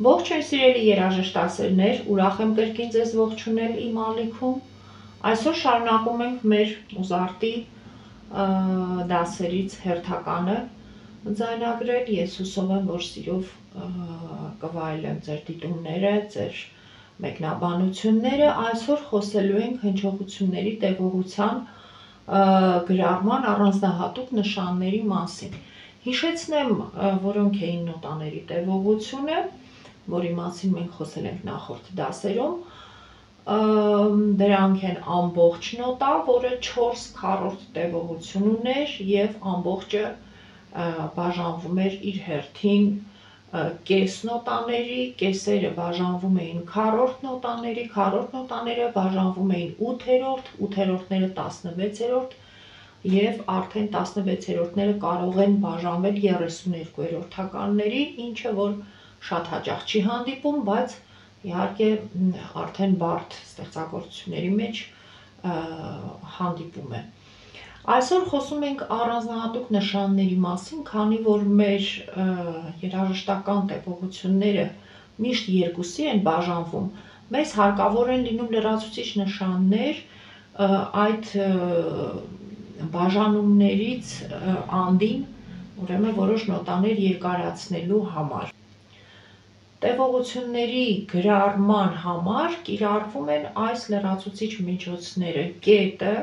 Ողջույն սիրելի երաժշտասերներ, ուրախ եմ կրկին ձեզ ողջունել իմ ալիքում։ Այսօր շարունակում ենք մեր Մոզարտի դասերից հերթականը ձայնագրել։ Ես հուսով եմ, որ սիրով կվայելեմ ձեր դիտումները, ձեր մեկնաբանությունները։ Այսօր խոսելու ենք հնչողությունների տևողության գրառման առանձնահատուկ նշանների մասին։ Հիշեցնեմ, որոնք էին նոտաների տևողությունը, որի մասին մենք խոսել ենք նախորդ դասերում։ Դրանք են ամբողջ նոտա, որը 4 քառորդ տևողություն ուներ եւ ամբողջը բաժանվում էր իր հերթին կես նոտաների, կեսերը բաժանվում էին քառորդ նոտաների, քառորդ նոտաները բաժանվում էին 8-րդ, 8-րդները 16-րդ եւ արդեն 16-րդները կարող են բաժանվել 32-րդականների, ինչը որ շատ հաճախ չի հանդիպում, բայց իհարկե արդեն բարդ ստեղծագործությունների մեջ հանդիպում է։ Այսօր խոսում ենք առանձնահատուկ նշանների մասին, քանի որ մեր երաժշտական տևողությունները միշտ երկուսի են բաժանվում, մեզ հարկավոր են լինում լրացուցիչ նշաններ այդ բաժանումներից անդին, ուրեմն որոշ նոտաներ երկարացնելու համար։ Տևողությունների գրառման համար կիրառվում են այս լրացուցիչ միջոցները՝ կետը,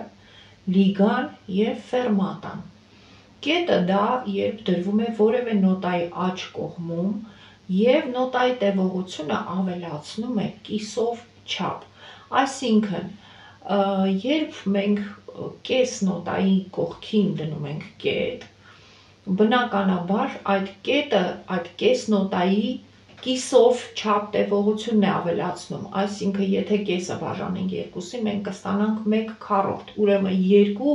լիգան եւ ֆերմատան։ Կետը դա երբ դրվում է որևէ նոտայի աջ կողմում եւ նոտայի տևողությունը ավելացնում է կիսով չափ։ Այսինքն, երբ մենք կես նոտայի կողքին դնում ենք կետ, բնականաբար այդ կետը այդ կես նոտայի կիսով չափ տևողությունն է ավելացնում, այսինքն եթե կեսը բաժանենք երկուսի, մենք կստանանք 1 քառորդ, ուրեմն 2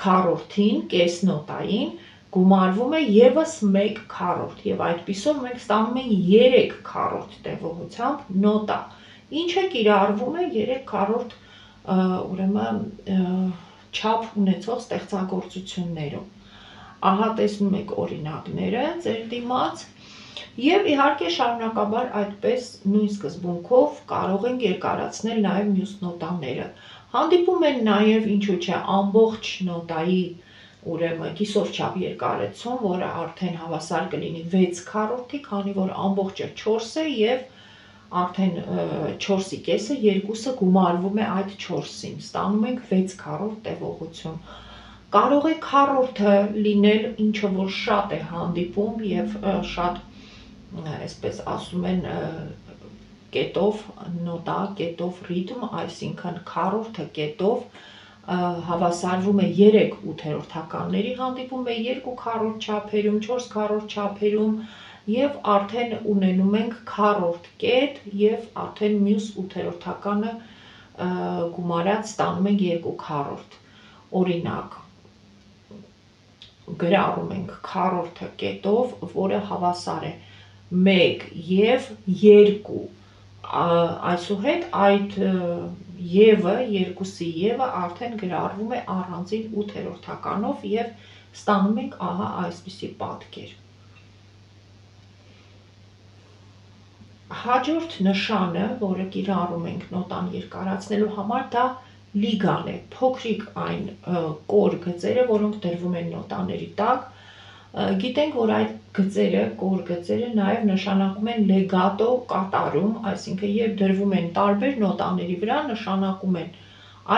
քառորդին, կես նոտային, գումարվում է եւս 1 քառորդ եւ այդպիսով մենք ստանում ենք 3 քառորդ տևողությամբ նոտա, ինչը կիրառվում է 3 քառորդ ուրեմն չափ ունեցող ստեղծագործություններում։ Ահա տեսնում եք օրինակները ձեր դիմաց եւ իհարկե շարունակաբար այդպես նույն սկզբունքով կարող ենք երկարացնել նաեւ մյուս նոտաները։ Հանդիպում են նաեւ ինչու՞ չէ ամբողջ նոտայի ուրեմն կիսով չափ երկարեցում, որը արդեն հավասար կլինի 6 քառորդի, քանի որ ամբողջը 4 է եւ արդեն 4-ի կեսը 2-ը գումարվում է այդ 4-ին, ստանում ենք 6 քառորդ տևողություն։ Կարող է քառորդը լինել, ինչը որ շատ է հանդիպում եւ շատ, այսպես ասում են, կետով նոտա, կետով ռիթմ, այսինքն քառորդը կետով հավասարվում է 3 ութերորդականների, հանդիպում է 2 քառորդ չափերում, 4 քառորդ չափերում եւ արդեն ունենում ենք քառորդ կետ եւ արդեն մյուս ութերորդականը գումարած ստանում ենք 2 քառորդ։ Օրինակ, գրառում ենք քառորդը կետով, որը հավասար է 1 եւ 2, այսուհետ այդ եւը, երկուսի եւը արդեն գրառվում է առանձին ութերորդականով եւ ստանում ենք ահա այսպիսի պատկեր։ Հաջորդ նշանը, որը կիրառում ենք նոտան երկարացնելու համար, դա լիգան է, փոքրիկ այն կոր գծերը, որոնք դրվում են նոտաների տակ։ Գիտենք, որ այդ գծերը, կոր գծերը նաև նշանակում են լեգատո կատարում, այսինքն երբ դրվում են տարբեր նոտաների վրա, նշանակում են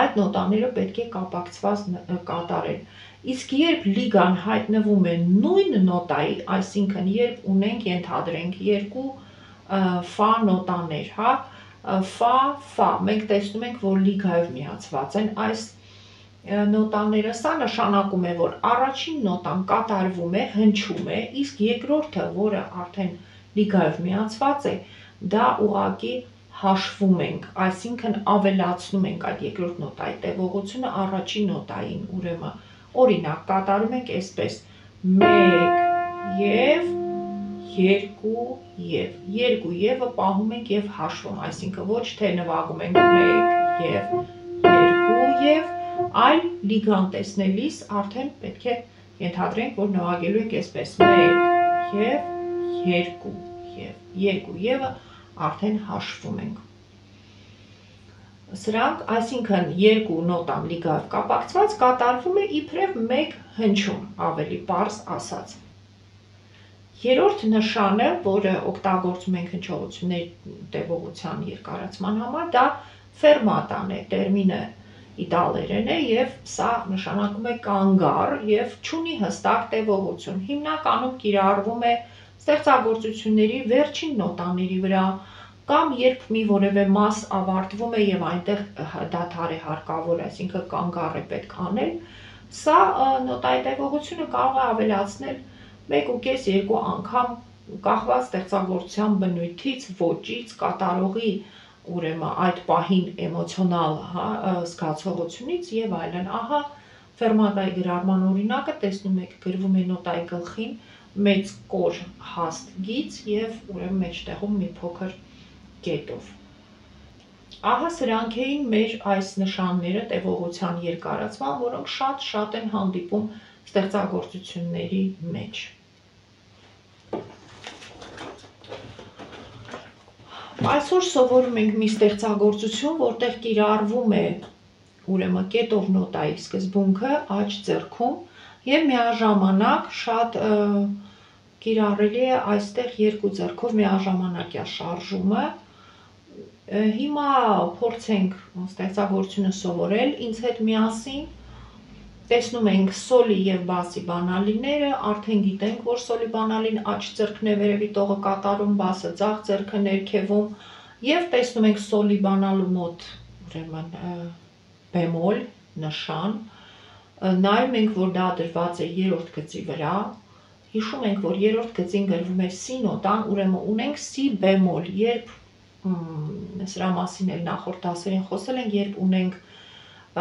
այդ նոտաները պետք է կապակցված կատարեն։ Իսկ երբ լիգան հայտնվում է նույն նոտայի, այսինքն երբ ունենք, ենթադրենք, երկու ֆա նոտաներ, հա, ֆա, ֆա, մենք տեսնում ենք, որ լիգայով միացված են այս նոտաները, սա նշանակում է, որ առաջին նոտան կատարվում է, հնչում է, իսկ երկրորդը, որը արդեն լիգայով միացված է, դա ուղղակի հաշվում ենք, այսինքն ավելացնում ենք այդ երկրորդ նոտայի տևողությունը առաջին նոտային, ուրեմն օրինակ կատարում ենք այսպես 1 եւ 2 եւ 2 եւը պահում ենք եւ հաշվում, այսինքն ոչ թե նվագում ենք 1 եւ 2 եւ այլ լիգան տեսնելիս արդեն պետք է ենթադրենք, որ նվագելու ենք այսպես 1 եւ 2 եւ 2 եւը արդեն հաշվում ենք։ Սրանք, այսինքն երկու նոտան լիգայով կապակցված կատարվում է իբրև մեկ հնչյուն, ավելի պարզ ասած։ Երրորդ նշանը, որը օգտագործում ենք հնչողությունների տևողության երկարացման համար, դա ֆերմատան է, տերմինը իտալերեն է եւ սա նշանակում է կանգառ եւ չունի հստակ տևողություն։ Հիմնականում կիրառվում է ստեղծագործությունների վերջին նոտաների վրա կամ երբ մի որևէ մաս ավարտվում է եւ այնտեղ դադար է հարկավոր, այսինքն կանգառ է պետք անել, սա նոտայի տևողությունը կարող է ավելացնել 1.5-2 անգամ կախված ստեղծագործության բնույթից, ոճից, կատարողի ուրեմն այդ պահին էմոցիոնալ զգացողությունից եւ այլն։ Ահա ֆերմատայի գրառման օրինակը տեսնում եք, գրվում է նոտայի գլխին մեծ կոր հաստ գիծ եւ ուրեմն մեջտեղում մի փոքր կետով։ Ահա սրանք էին մեր այս նշանները տևողության երկարացման, որոնք շատ են հանդիպում ստեղծագործությունների մեջ։ Այսօր սովորում ենք մի ստեղծագործություն, որտեղ կիրառվում է ուրեմն կետով նոտայի սկզբունքը աջ ձեռքում եւ միաժամանակ շատ կիրառելի է այստեղ երկու ձեռքով միաժամանակյա շարժումը։ Հիմա փորձենք ստեղծագործությունը սովորել ինձ հետ միասին։ Տեսնում ենք սոլի եւ բասի բանալիները, արդեն գիտենք, որ սոլի բանալին աջ ձեռքն է վերևի տողը կատարում, բասը ձախ ձեռքը ներքևում, եւ տեսնում ենք սոլի բանալու մոտ ուրեմն բեմոլ նշան, նայում ենք, որ դա դրված է երրորդ գծի վրա, հիշում ենք, որ երրորդ գծին գրվում է սի նոտան, ուրեմն ունենք սի բեմոլ, երբ սրա մասին էլ նախորդ դասերին խոսել ենք, երբ ունենք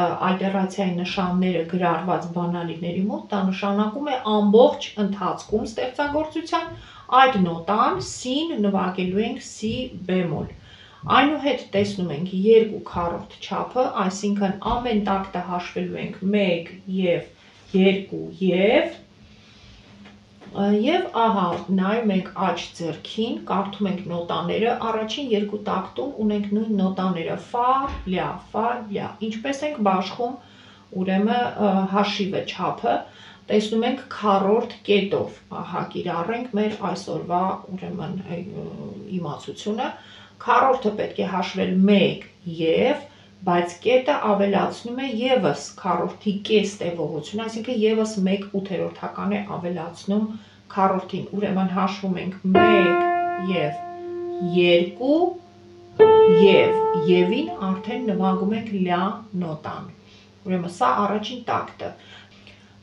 ալտերացիայի նշանները գրառված բանալիների մոտ, դա նշանակում է ամբողջ ընթացքում ստեղծագործության այդ նոտան սին նվագելու ենք սի բեմոլ։ Այնուհետ տեսնում ենք 2 քառորդ չափը, այսինքն ամեն տակտը հաշվելու ենք 1 եւ 2 եւ ահա նայում ենք աջ ձեռքին, կարդում ենք նոտաները, առաջին երկու տակտում ունենք նույն նոտաները ֆա, լյա, ինչպես ենք բաշխում ուրեմն հաշիվը չափը, տեսնում ենք քառորդ կետով, ահա կիրառենք մեր այսօրվա ուրեմն իմացությունը, քառորդը պետք է հաշվել 1 եւ, բայց կետը ավելացնում է եւս քառորդի կես տևողություն, այսինքն եւս 1/8 է ավելացնում քառորդին, ուրեմն հաշվում ենք 1 եւ 2 եւ եւին արդեն նվագում ենք լյա նոտան, ուրեմն սա առաջին տակտը։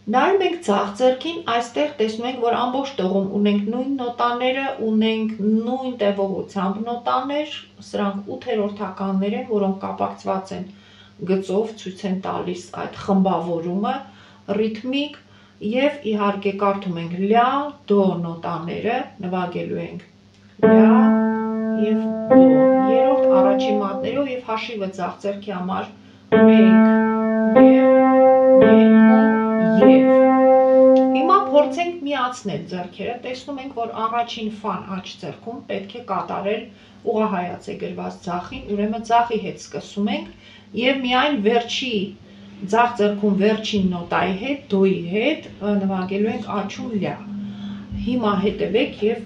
Նայում ենք ձախ ձեռքին, այստեղ տեսնում ենք, որ ամբողջ տողում ունենք նույն նոտաները, ունենք նույն տևողությամբ նոտաներ, սրանք 8/8-ականներ են, որոնք կապակցված են գծով, ցույց են տալիս այդ խմբավորումը, ռիթմիկ եւ իհարկե կարդում ենք լյա, դո նոտաները, նվագելու ենք լյա եւ դո, երրորդ առաջին մատներով եւ հաշիվը ձախ ձեռքի համար 1 եւ 2 եւ հիմա փորձենք միացնել ձեռքերը, տեսնում ենք, որ առաջին ֆան աջ ձեռքում պետք է կատարել ուղղահայաց է գրված ձախին, ուրեմն ձախի հետ սկսում ենք եւ միայն վերջի ձախ ձեռքում վերջին նոտայի հետ, դոյի հետ նվագելու ենք աչում լյա։ Հիմա հետևեք եւ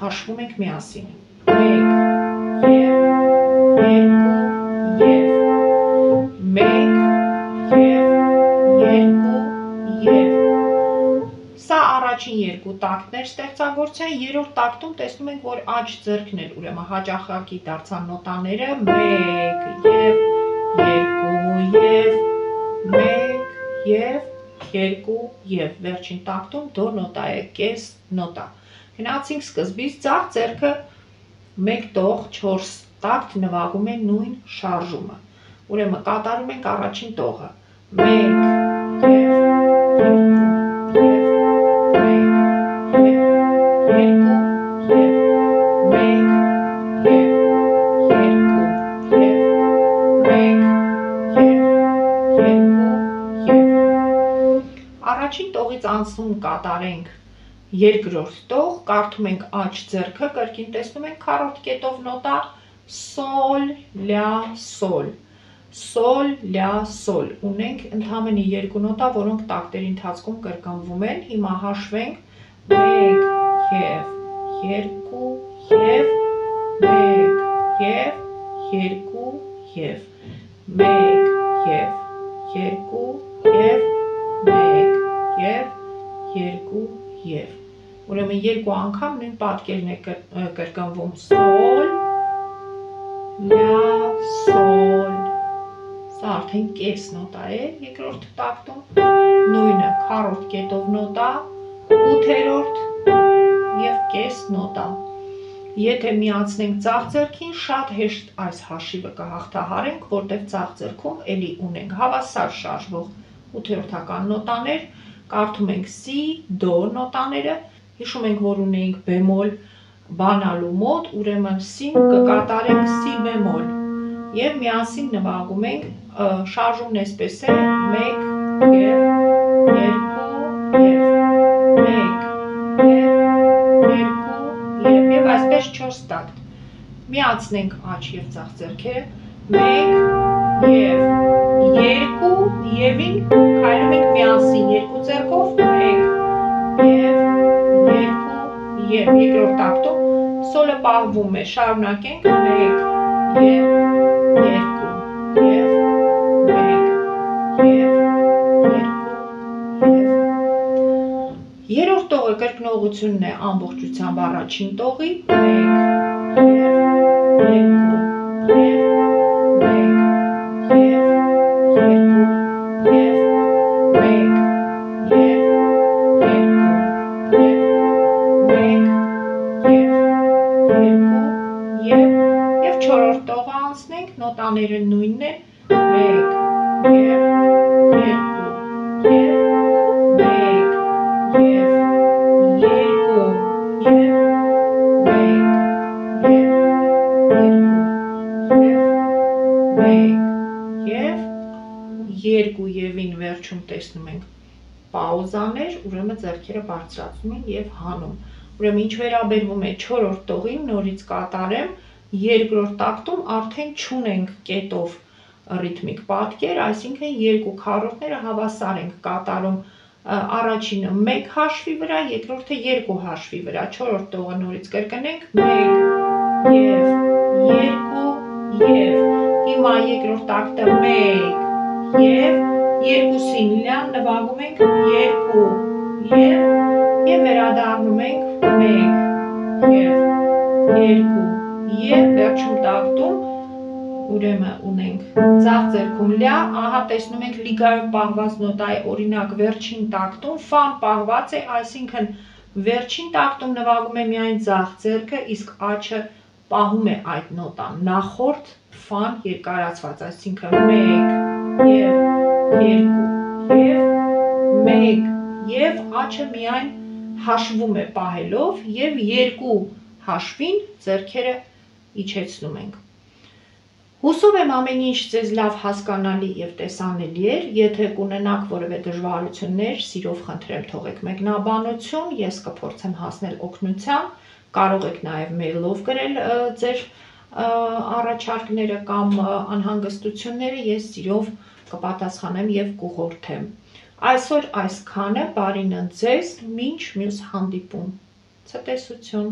հաշվում ենք միասին։ 1 եւ 2 եւ 1 եւ 2 եւ Սա առաջին երկու տակտներ ստեղծագործության, երրորդ տակտում տեսնում ենք, որ աջ ձեռքն էլ ուրեմն հաճախակի դարձան նոտաները 1 եւ 2 եւ 1 եւ 2 եւ վերջին տակտում դո նոտա է, կես նոտա։ Գնացինք սկզբից ձախ ձեռքը 1 տող 4 տակտ նվագում է նույն շարժումը։ Ուրեմն կատարում ենք առաջին տողը 1 եւ 2 Առաջին տողից անցնում կատարենք երկրորդ տող, կարդում ենք աջ ձեռքը, կրկին տեսնում ենք քառորդ կետով նոտա, սոլ, լյա, սոլ, սոլ, լյա, սոլ, ունենք ընդամենը երկու նոտա, որոնք տակտերի ընթացքում կրկնվում են, հիմա հաշվենք 1 և 2 և 1 և 2 և 1 և 2 և 1 և 2 և ուրեմն երկու անգամ նույն պատկերն է կրկնվում սոլ, լյա, սոլ, սա արդեն կես նոտա է երկրորդ տակտում, նույնը քառորդ կետով նոտա, ութերորդ և կես նոտա։ Եթե միացնենք ձախ ձեռքին, շատ հեշտ այս հաշիվը կհաղթահարենք, որտեղ ձախ ձեռքում էլի ունենք հավասար շարժվող ութերորդական նոտաներ, կարդում ենք սի, դո նոտաները, հիշում ենք, որ ունեինք բեմոլ բանալու մոտ, ուրեմն սին կկատարենք սի բեմոլ և միասին նվագում ենք, շարժումն այսպես է 1 և 2 և 1 և այսպես 4 տակտ։ Միացնենք աջ և ձախ ձեռքերը, 1 և 2 եվին քայլում ենք միասին երկու ձեռքով, 1 և 2 և երկրորդ տակտում սոլը պահվում է, շարունակենք 1 և 2 և 1 և 2 և երրորդ տողը կրկնողությունն է ամբողջությամբ առաջին տողի, 1 և 2 և 1 և 2 և 1 և 2 և 1 և 2 և չորրորդ տողը անցնենք, նոտաները նույնն են, 1 և 2 և 1 և 2 և 1 և 2 եվին վերջում տեսնում ենք պաուզաներ, ուրեմն ձեռքերը բարձրացնում են և հանում։ Ուրեմն ինչ վերաբերվում է չորրորդ տողին, նորից կատարեմ, երկրորդ տակտում արդեն չունենք կետով ռիթմիկ պատկեր, այսինքն երկու քառորդները հավասար ենք կատարում, առաջինը 1 հաշվի վրա, երկրորդը 2 հաշվի վրա, չորրորդ տողը նորից կրկնենք 1 և 2 և հիմա երկրորդ տակտը 1 և երկուսին լյան նվագում ենք 2 և վերադառնում ենք 1 և 2 և վերջում տակտում ուրեմն ունենք ձախ ձեռքում լյա, ահա տեսնում ենք լիգայով պահված նոտա է, օրինակ վերջին տակտում ֆան պահված է, այսինքն վերջին տակտում նվագում է միայն ձախ ձեռքը, իսկ աջ պահում է այդ նոտան, նախորդ ֆան երկարացված, այսինքն 1 և 2 և 1 և աջը միայն հաշվում է պահելով և 2 հաշվին ձեռքերը իջեցնում ենք։ Հուսով եմ ամեն ինչ ձեզ լավ հասկանալի և տեսանելի էր, եթե կունենաք որևէ դժվարություններ, սիրով խնդրեմ թողեք մեկնաբանություն, ես կփորձեմ հասնել օգնության, կարող եք նաև մեյլով գրել ձեր առաջարկները կամ անհանգստությունները, ես սիրով կպատասխանեմ և կուղղորդեմ։ Այսօր այսքանը, բարին ընդ ձեզ, մինչ մյուս հանդիպում, ցտեսություն։